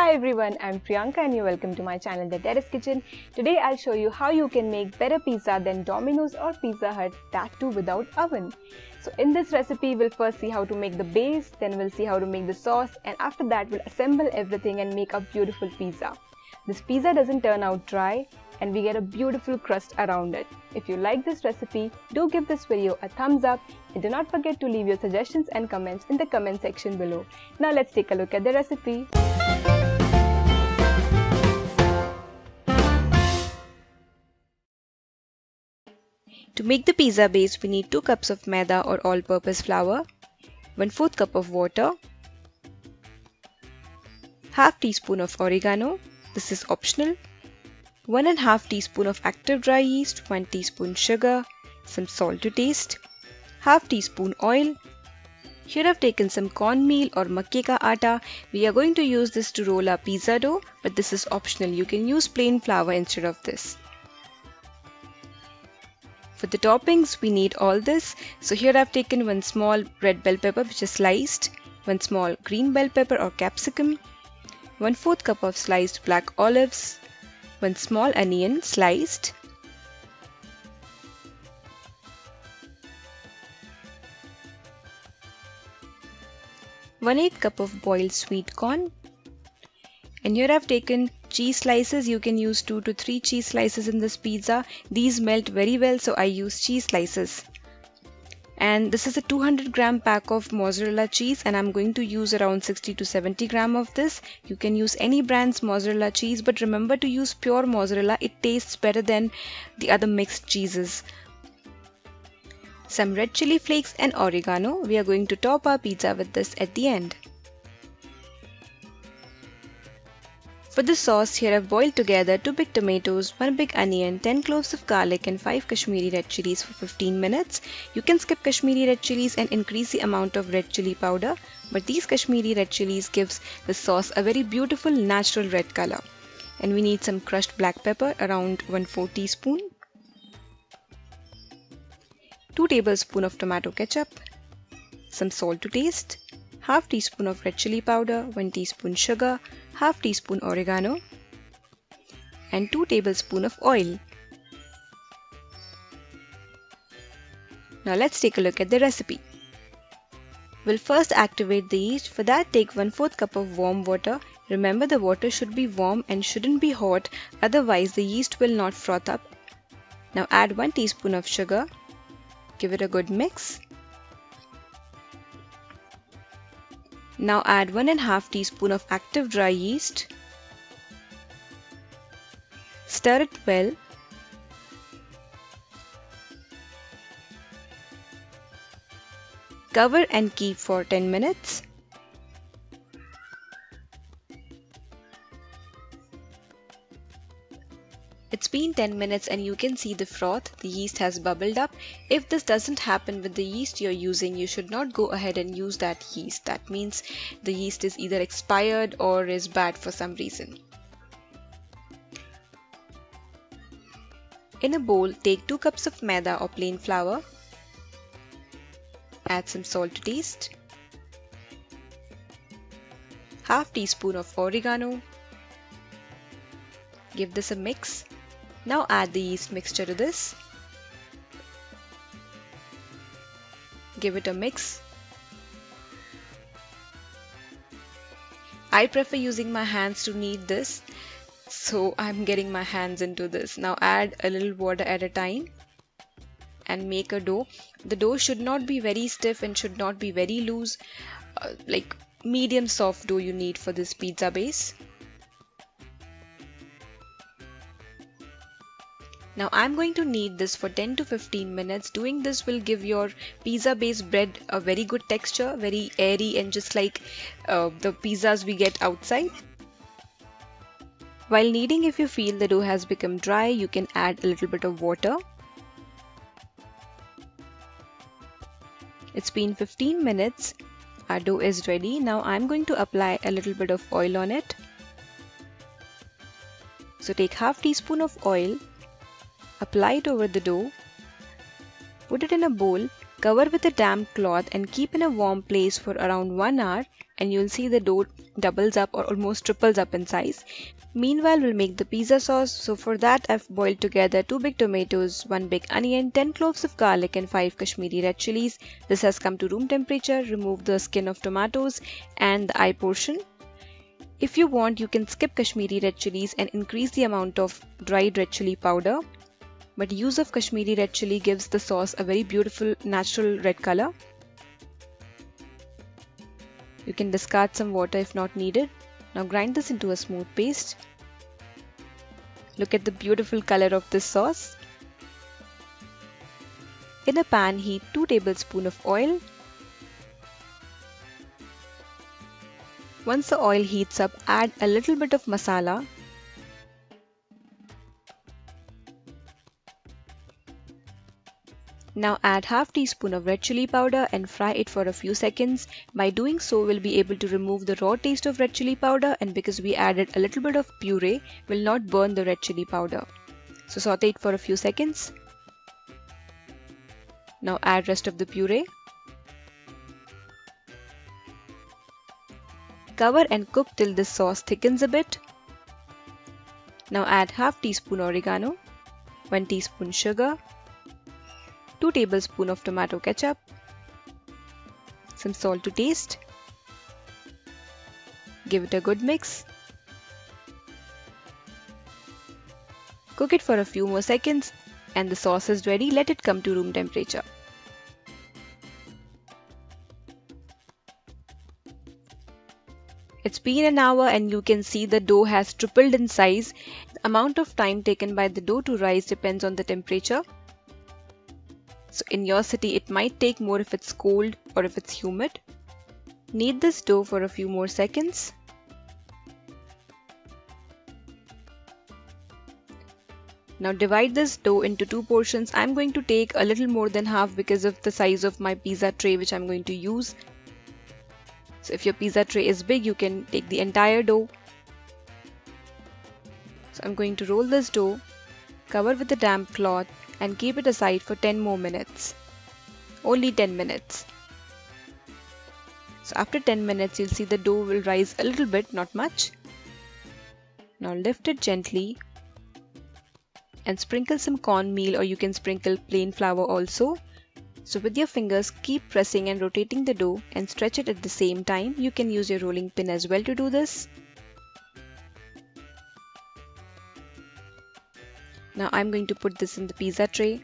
Hi everyone, I'm Priyanka and you're welcome to my channel The Terrace Kitchen. Today I'll show you how you can make better pizza than Domino's or Pizza Hut, that too without oven. So in this recipe we'll first see how to make the base, then we'll see how to make the sauce, and after that we'll assemble everything and make a beautiful pizza. This pizza doesn't turn out dry and we get a beautiful crust around it. If you like this recipe, do give this video a thumbs up and do not forget to leave your suggestions and comments in the comment section below. Now let's take a look at the recipe. To make the pizza base, we need 2 cups of maida or all-purpose flour, 1/4 cup of water, half teaspoon of oregano, this is optional, 1½ teaspoon of active dry yeast, 1 teaspoon sugar, some salt to taste, half teaspoon oil. Here I've taken some cornmeal or makke ka atta. We are going to use this to roll our pizza dough, but this is optional. You can use plain flour instead of this. For the toppings, we need all this. So here I've taken 1 small red bell pepper which is sliced, 1 small green bell pepper or capsicum, 1/4 cup of sliced black olives, 1 small onion sliced, (1/8 cup of boiled sweet corn), and here I've taken cheese slices. You can use 2 to 3 cheese slices in this pizza. These melt very well, so I use cheese slices. And this is a 200 gram pack of mozzarella cheese, and I'm going to use around 60 to 70 gram of this. You can use any brand's mozzarella cheese, but remember to use pure mozzarella. It tastes better than the other mixed cheeses. Some red chili flakes and oregano. We are going to top our pizza with this at the end. For the sauce, here I've boiled together 2 big tomatoes, 1 big onion, 10 cloves of garlic and 5 Kashmiri red chilies for 15 minutes. You can skip Kashmiri red chilies and increase the amount of red chili powder, but these Kashmiri red chilies gives the sauce a very beautiful natural red color. And we need some crushed black pepper, around 1/4 teaspoon, 2 tablespoons of tomato ketchup, some salt to taste, half teaspoon of red chili powder, 1 teaspoon sugar, half teaspoon oregano, and 2 tablespoons of oil. Now let's take a look at the recipe. We'll first activate the yeast. For that, take 1/4 cup of warm water. Remember, the water should be warm and shouldn't be hot, otherwise the yeast will not froth up. Now add 1 teaspoon of sugar. Give it a good mix. Now add 1½ teaspoon of active dry yeast. Stir it well. Cover and keep for 10 minutes. It's been 10 minutes and you can see the froth. The yeast has bubbled up. If this doesn't happen with the yeast you're using, you should not go ahead and use that yeast. That means the yeast is either expired or is bad for some reason. In a bowl, take 2 cups of maida or plain flour. Add some salt to taste. Half teaspoon of oregano. Give this a mix. Now add the yeast mixture to this. Give it a mix. I prefer using my hands to knead this, so I'm getting my hands into this. Now add a little water at a time and make a dough. The dough should not be very stiff and should not be very loose. Like medium soft dough you need for this pizza base. Now I'm going to knead this for 10 to 15 minutes. Doing this will give your pizza base bread a very good texture, very airy and just like the pizzas we get outside. While kneading, if you feel the dough has become dry, you can add a little bit of water. It's been 15 minutes. Our dough is ready. Now I'm going to apply a little bit of oil on it. So take half teaspoon of oil. Apply it over the dough, put it in a bowl, cover with a damp cloth and keep in a warm place for around 1 hour and you'll see the dough doubles up or almost triples up in size. Meanwhile, we'll make the pizza sauce. So for that, I've boiled together 2 big tomatoes, 1 big onion, 10 cloves of garlic and 5 Kashmiri red chilies. This has come to room temperature. Remove the skin of tomatoes and the eye portion. If you want, you can skip Kashmiri red chilies and increase the amount of dried red chili powder. But use of Kashmiri red chili gives the sauce a very beautiful natural red color. You can discard some water if not needed. Now grind this into a smooth paste. Look at the beautiful color of this sauce. In a pan, heat 2 tablespoons of oil. Once the oil heats up, add a little bit of masala. Now add half teaspoon of red chili powder and fry it for a few seconds. By doing so, we'll be able to remove the raw taste of red chili powder, and because we added a little bit of puree, will not burn the red chili powder. So saute it for a few seconds. Now add rest of the puree. Cover and cook till this sauce thickens a bit. Now add half teaspoon oregano, 1 teaspoon sugar, 2 tablespoons of tomato ketchup, some salt to taste. Give it a good mix. Cook it for a few more seconds and the sauce is ready. Let it come to room temperature. It's been an hour and you can see the dough has tripled in size. The amount of time taken by the dough to rise depends on the temperature. So in your city, it might take more if it's cold or if it's humid. Knead this dough for a few more seconds. Now divide this dough into 2 portions. I'm going to take a little more than half because of the size of my pizza tray which I'm going to use. So if your pizza tray is big, you can take the entire dough. So I'm going to roll this dough, cover with a damp cloth and keep it aside for 10 more minutes. Only 10 minutes. So after 10 minutes, you'll see the dough will rise a little bit, not much. Now lift it gently and sprinkle some cornmeal, or you can sprinkle plain flour also. So with your fingers, keep pressing and rotating the dough and stretch it at the same time. You can use your rolling pin as well to do this. Now I'm going to put this in the pizza tray.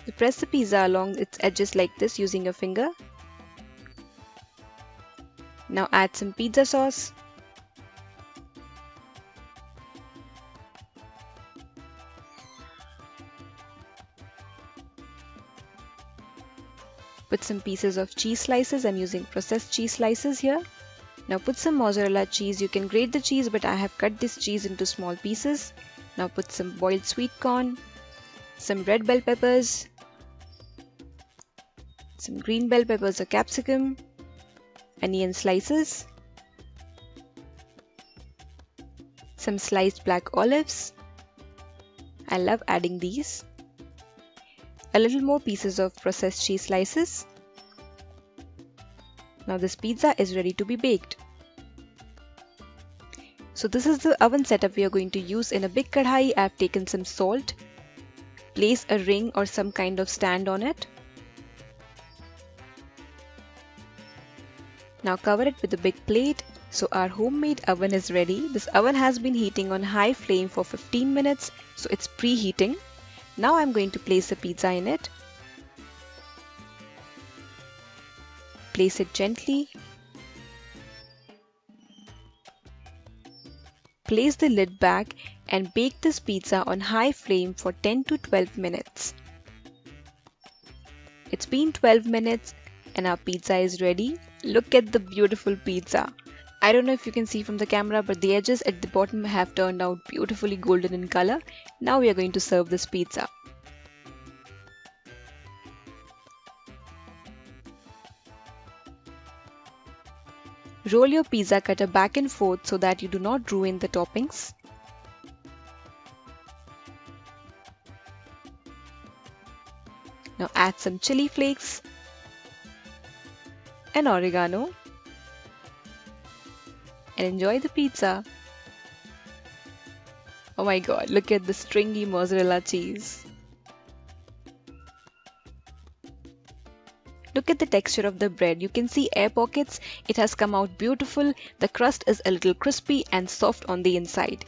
You press the pizza along its edges like this using your finger. Now add some pizza sauce. Put some pieces of cheese slices. I'm using processed cheese slices here. Now put some mozzarella cheese. You can grate the cheese, but I have cut this cheese into small pieces. Now put some boiled sweet corn, some red bell peppers, some green bell peppers or capsicum, onion slices, some sliced black olives. I love adding these. A little more pieces of processed cheese slices. Now this pizza is ready to be baked. So this is the oven setup we are going to use. In a big kadhai, I have taken some salt. Place a ring or some kind of stand on it. Now cover it with a big plate. So our homemade oven is ready. This oven has been heating on high flame for 15 minutes. So it's preheating. Now I'm going to place the pizza in it. Place it gently. Place the lid back and bake this pizza on high flame for 10 to 12 minutes. It's been 12 minutes and our pizza is ready. Look at the beautiful pizza. I don't know if you can see from the camera, but the edges at the bottom have turned out beautifully golden in color. Now we are going to serve this pizza. Roll your pizza cutter back and forth so that you do not ruin the toppings. Now add some chili flakes and oregano and enjoy the pizza. Oh my god, look at the stringy mozzarella cheese. Look at the texture of the bread. You can see air pockets. It has come out beautiful. The crust is a little crispy and soft on the inside.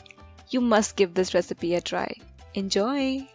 You must give this recipe a try. Enjoy!